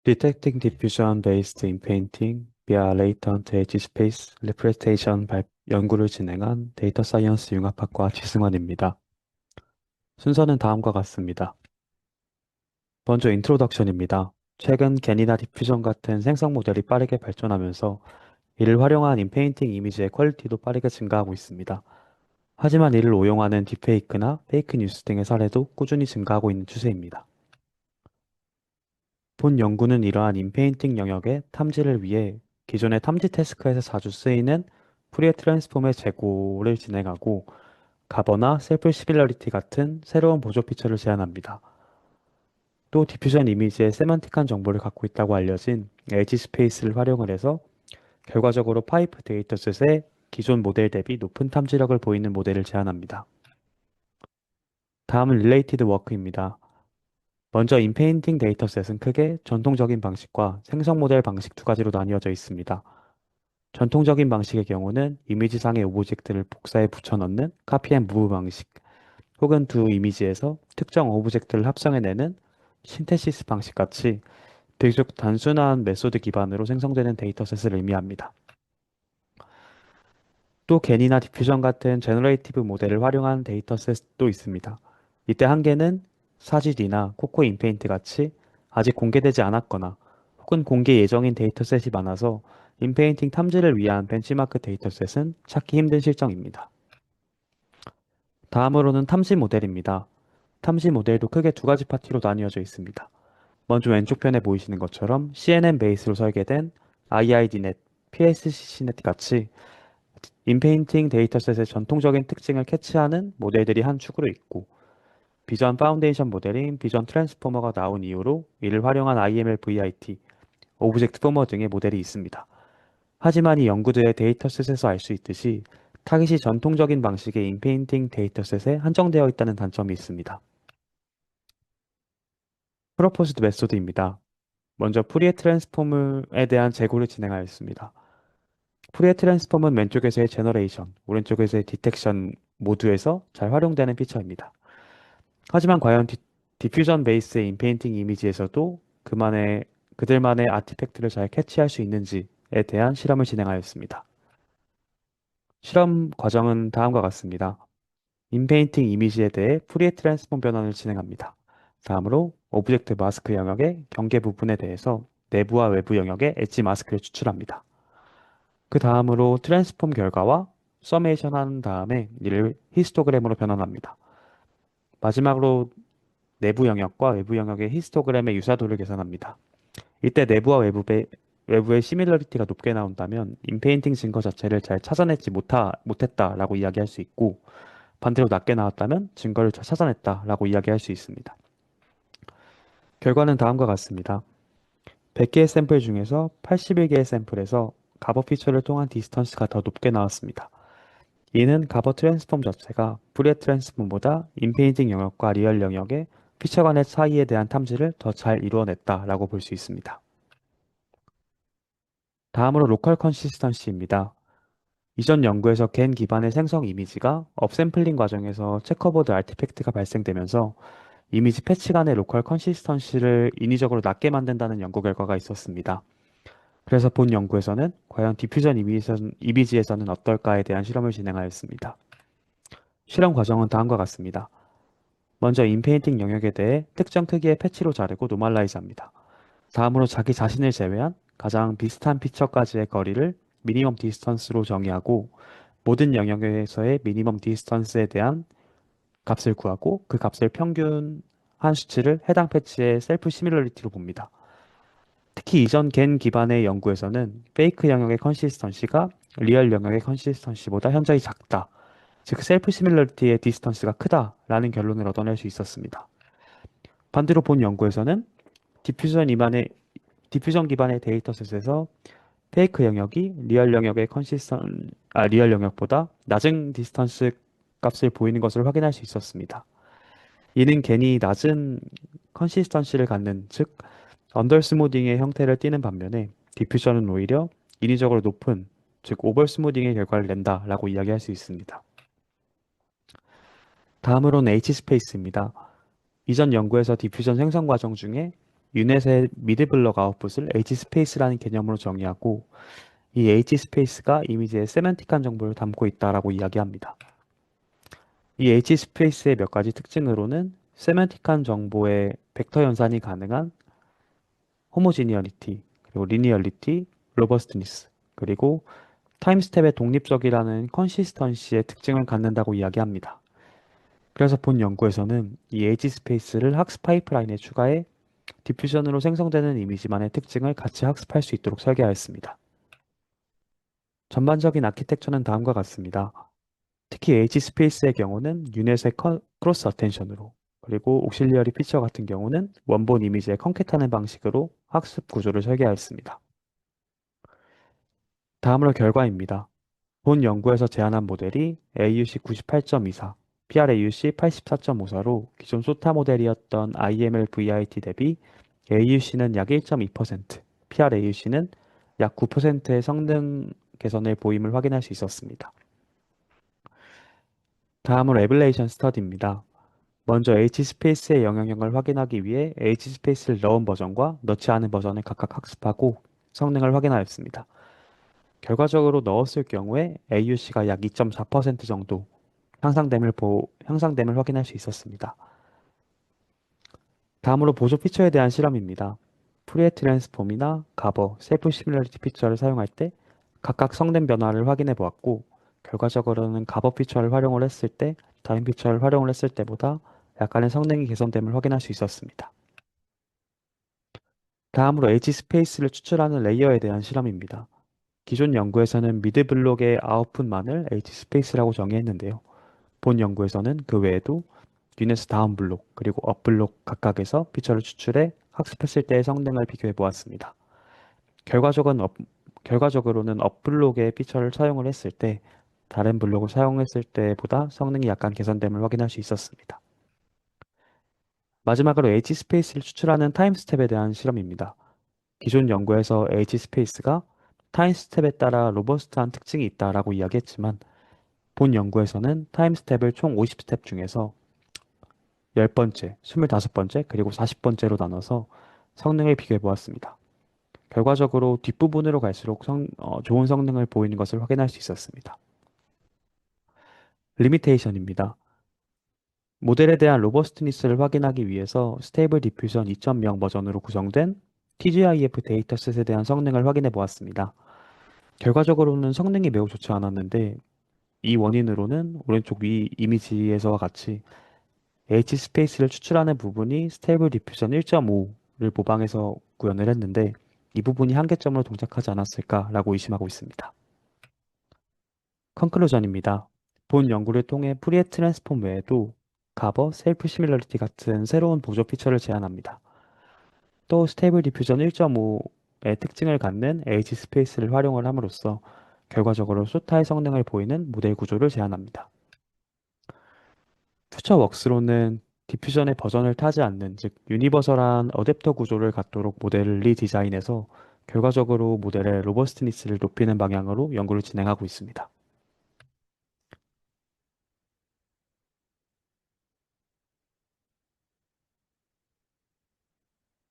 Detecting diffusion based in painting via latent edge space representation 연구를 진행한 데이터 사이언스 융합학과 지승원입니다. 순서는 다음과 같습니다. 먼저 인트로덕션입니다. 최근 겐이나 디퓨전 같은 생성 모델이 빠르게 발전하면서 이를 활용한 인페인팅 이미지의 퀄리티도 빠르게 증가하고 있습니다. 하지만 이를 오용하는 딥페이크나 페이크 뉴스 등의 사례도 꾸준히 증가하고 있는 추세입니다. 본 연구는 이러한 인페인팅 영역의 탐지를 위해 기존의 탐지 태스크에서 자주 쓰이는 푸리에 트랜스폼의 재고를 진행하고 가버나 셀프 시밀러리티 같은 새로운 보조 피처를 제안합니다. 또 디퓨전 이미지의 세만틱한 정보를 갖고 있다고 알려진 엣지 스페이스를 활용을 해서 결과적으로 파이프 데이터셋의 기존 모델 대비 높은 탐지력을 보이는 모델을 제안합니다. 다음은 릴레이티드 워크입니다. 먼저 인페인팅 데이터셋은 크게 전통적인 방식과 생성 모델 방식 두 가지로 나뉘어져 있습니다. 전통적인 방식의 경우는 이미지상의 오브젝트를 복사해 붙여넣는 카피 앤 무브 방식, 혹은 두 이미지에서 특정 오브젝트를 합성해내는 신테시스 방식 같이 비교적 단순한 메소드 기반으로 생성되는 데이터셋을 의미합니다. 또 겐이나 디퓨전 같은 제너레이티브 모델을 활용한 데이터셋도 있습니다. 이때 한계는 사지디나 코코 인페인트 같이 아직 공개되지 않았거나 혹은 공개 예정인 데이터셋이 많아서 인페인팅 탐지를 위한 벤치마크 데이터셋은 찾기 힘든 실정입니다. 다음으로는 탐지 모델입니다. 탐지 모델도 크게 두 가지 파티로 나뉘어져 있습니다. 먼저 왼쪽 편에 보이시는 것처럼 CNN 베이스로 설계된 IIDnet, PSCnet 같이 인페인팅 데이터셋의 전통적인 특징을 캐치하는 모델들이 한 축으로 있고, 비전 파운데이션 모델인 비전 트랜스포머가 나온 이후로 이를 활용한 IML VIT, 오브젝트 포머 등의 모델이 있습니다. 하지만 이 연구들의 데이터셋에서 알 수 있듯이 타깃이 전통적인 방식의 인페인팅 데이터셋에 한정되어 있다는 단점이 있습니다. 프로포즈드 메소드입니다. 먼저 푸리에 트랜스폼에 대한 재고를 진행하였습니다. 푸리에 트랜스폼은 왼쪽에서의 제너레이션, 오른쪽에서의 디텍션 모두에서 잘 활용되는 피처입니다. 하지만 과연 디퓨전 베이스의 인페인팅 이미지에서도 그들만의 아티팩트를 잘 캐치할 수 있는지에 대한 실험을 진행하였습니다. 실험 과정은 다음과 같습니다. 인페인팅 이미지에 대해 푸리에 트랜스폼 변환을 진행합니다. 다음으로 오브젝트 마스크 영역의 경계 부분에 대해서 내부와 외부 영역의 엣지 마스크를 추출합니다. 그 다음으로 트랜스폼 결과와 서메이션 한 다음에 이를 히스토그램으로 변환합니다. 마지막으로 내부 영역과 외부 영역의 히스토그램의 유사도를 계산합니다. 이때 내부와 외부의 시밀러리티가 높게 나온다면 인페인팅 증거 자체를 잘 찾아내지 못했다라고 이야기할 수 있고, 반대로 낮게 나왔다면 증거를 잘 찾아냈다라고 이야기할 수 있습니다. 결과는 다음과 같습니다. 100개의 샘플 중에서 81개의 샘플에서 가버 피처를 통한 디스턴스가 더 높게 나왔습니다. 이는 가버 트랜스폼 자체가 푸리에 트랜스폼보다 인페인팅 영역과 리얼 영역의 피처 간의 차이에 대한 탐지를 더 잘 이루어냈다라고 볼 수 있습니다. 다음으로 로컬 컨시스턴시입니다. 이전 연구에서 겐 기반의 생성 이미지가 업샘플링 과정에서 체커보드 아티팩트가 발생되면서 이미지 패치 간의 로컬 컨시스턴시를 인위적으로 낮게 만든다는 연구 결과가 있었습니다. 그래서 본 연구에서는 과연 디퓨전 이미지에서는 어떨까에 대한 실험을 진행하였습니다. 실험 과정은 다음과 같습니다. 먼저 인페인팅 영역에 대해 특정 크기의 패치로 자르고 노멀라이즈 합니다. 다음으로 자기 자신을 제외한 가장 비슷한 피처까지의 거리를 미니멈 디스턴스로 정의하고 모든 영역에서의 미니멈 디스턴스에 대한 값을 구하고 그 값을 평균한 수치를 해당 패치의 셀프 시밀러리티로 봅니다. 특히 이전 겐 기반의 연구에서는 페이크 영역의 컨시스턴시가 리얼 영역의 컨시스턴시보다 현저히 작다. 즉 셀프 시밀러리티의 디스턴스가 크다라는 결론을 얻어낼 수 있었습니다. 반대로 본 연구에서는 디퓨전 기반의 데이터셋에서 페이크 영역이 리얼 영역보다 낮은 디스턴스 값을 보이는 것을 확인할 수 있었습니다. 이는 괜히 낮은 컨시스턴시를 갖는, 즉 언더 스무딩의 형태를 띠는 반면에 디퓨전은 오히려 인위적으로 높은, 즉 오버 스무딩의 결과를 낸다라고 이야기할 수 있습니다. 다음으로는 H스페이스입니다. 이전 연구에서 디퓨전 생성 과정 중에 유넷의 미드블럭 아웃풋을 H스페이스라는 개념으로 정의하고 이 H스페이스가 이미지에 세man틱한 정보를 담고 있다라고 이야기합니다. 이 H스페이스의 몇 가지 특징으로는 세man틱한 정보의 벡터 연산이 가능한 호모지니어리티, 그리고 리니얼리티, 로버스트니스, 그리고 타임스텝의 독립적이라는 컨시스턴시의 특징을 갖는다고 이야기합니다. 그래서 본 연구에서는 이 H스페이스를 학습 파이프라인에 추가해 디퓨전으로 생성되는 이미지만의 특징을 같이 학습할 수 있도록 설계하였습니다. 전반적인 아키텍처는 다음과 같습니다. 특히 H스페이스의 경우는 유넷의 크로스 어텐션으로, 그리고 옥실리어리 피처 같은 경우는 원본 이미지에 컨캣하는 방식으로 학습 구조를 설계하였습니다. 다음으로 결과입니다. 본 연구에서 제안한 모델이 AUC 98.24, PRAUC 84.54로 기존 소타 모델이었던 IML VIT 대비 AUC는 약 1.2%, PRAUC는 약 9%의 성능 개선을 보임을 확인할 수 있었습니다. 다음으로 에블레이션 스터디입니다. 먼저 H스페이스의 영향력을 확인하기 위해 H스페이스를 넣은 버전과 넣지 않은 버전을 각각 학습하고 성능을 확인하였습니다. 결과적으로 넣었을 경우에 AUC가 약 2.4% 정도 향상됨을 확인할 수 있었습니다. 다음으로 보조 피처에 대한 실험입니다. 프리에 트랜스폼이나 가버, 셀프 시뮬러리티 피처를 사용할 때 각각 성능 변화를 확인해 보았고, 결과적으로는 가버 피처를 활용을 했을 때 다른 피처를 활용을 했을 때보다 약간의 성능이 개선됨을 확인할 수 있었습니다. 다음으로 엣지 스페이스를 추출하는 레이어에 대한 실험입니다. 기존 연구에서는 미드 블록의 아웃풋만을 엣지 스페이스라고 정의했는데요. 본 연구에서는 그 외에도 유네스 다운 블록 그리고 업 블록 각각에서 피처를 추출해 학습했을 때의 성능을 비교해 보았습니다. 결과적으로는 업 블록의 피처를 사용을 했을 때 다른 블록을 사용했을 때보다 성능이 약간 개선됨을 확인할 수 있었습니다. 마지막으로 엣지 스페이스를 추출하는 타임 스텝에 대한 실험입니다. 기존 연구에서 엣지 스페이스가 타임 스텝에 따라 로버스트한 특징이 있다라고 이야기했지만 본 연구에서는 타임 스텝을 총 50스텝 중에서 10번째, 25번째, 그리고 40번째로 나눠서 성능을 비교해 보았습니다. 결과적으로 뒷부분으로 갈수록 좋은 성능을 보이는 것을 확인할 수 있었습니다. 리미테이션입니다. 모델에 대한 로버스트니스를 확인하기 위해서 스테이블 디퓨전 2.0 버전으로 구성된 TGIF 데이터셋에 대한 성능을 확인해 보았습니다. 결과적으로는 성능이 매우 좋지 않았는데 이 원인으로는 오른쪽 위 이미지에서와 같이 H 스페이스를 추출하는 부분이 스테이블 디퓨전 1.5를 모방해서 구현을 했는데 이 부분이 한계점으로 동작하지 않았을까라고 의심하고 있습니다. 컨클루전입니다. 본 연구를 통해 프리에 트랜스폼 외에도 가버, 셀프 시밀러리티 같은 새로운 보조 피처를 제안합니다. 또 스테이블 디퓨전 1.5의 특징을 갖는 H 스페이스를 활용을 함으로써 결과적으로 소타의 성능을 보이는 모델 구조를 제안합니다. 퓨처 웍스로는 디퓨전의 버전을 타지 않는, 즉 유니버설한 어댑터 구조를 갖도록 모델을 리디자인해서 결과적으로 모델의 로버스트니스를 높이는 방향으로 연구를 진행하고 있습니다.